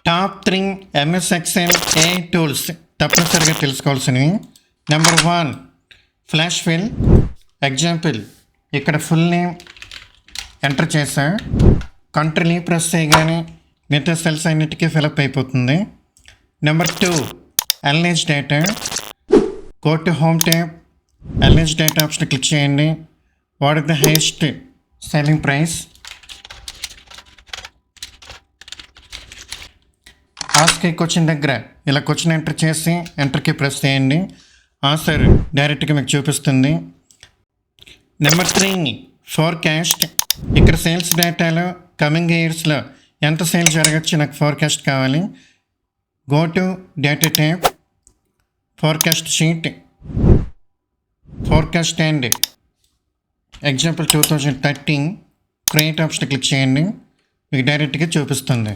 Top 3 MS excel AI tools తప్పనిసరిగా తెలుసుకోవాల్సినవి. Number 1 flash fill. Example, ఇక్కడ ఫుల్ నేమ్ ఎంటర్ చేసా, కంట్రోల్ ప్రెస్ చేయగానే మిగతా సెల్స్ అన్నిటికీ ఫిలప్ అయిపోతుంది. నెంబర్ 2 ఎల్ఎస్ data. Go to home tab, ఎల్ఎస్ డేటా ఆప్షన్ క్లిక్ చేయండి. What is the highest selling price. Ask a question దగ్గర ఇలా క్వశ్చన్ ఎంటర్ చేసి ఎంటర్కి ప్రెస్ చేయండి. ఆన్సర్ డైరెక్ట్గా మీకు చూపిస్తుంది. Number 3 forecast. ఇక్కడ సేల్స్ డేటాలో కమింగ్ ఇయర్స్లో ఎంత సేల్ జరగచ్చు నాకు ఫోర్కాస్ట్ కావాలి. Go to data tab, forecast sheet, forecast and example 2013 create option click చేయండి. మీకు డైరెక్ట్గా చూపిస్తుంది.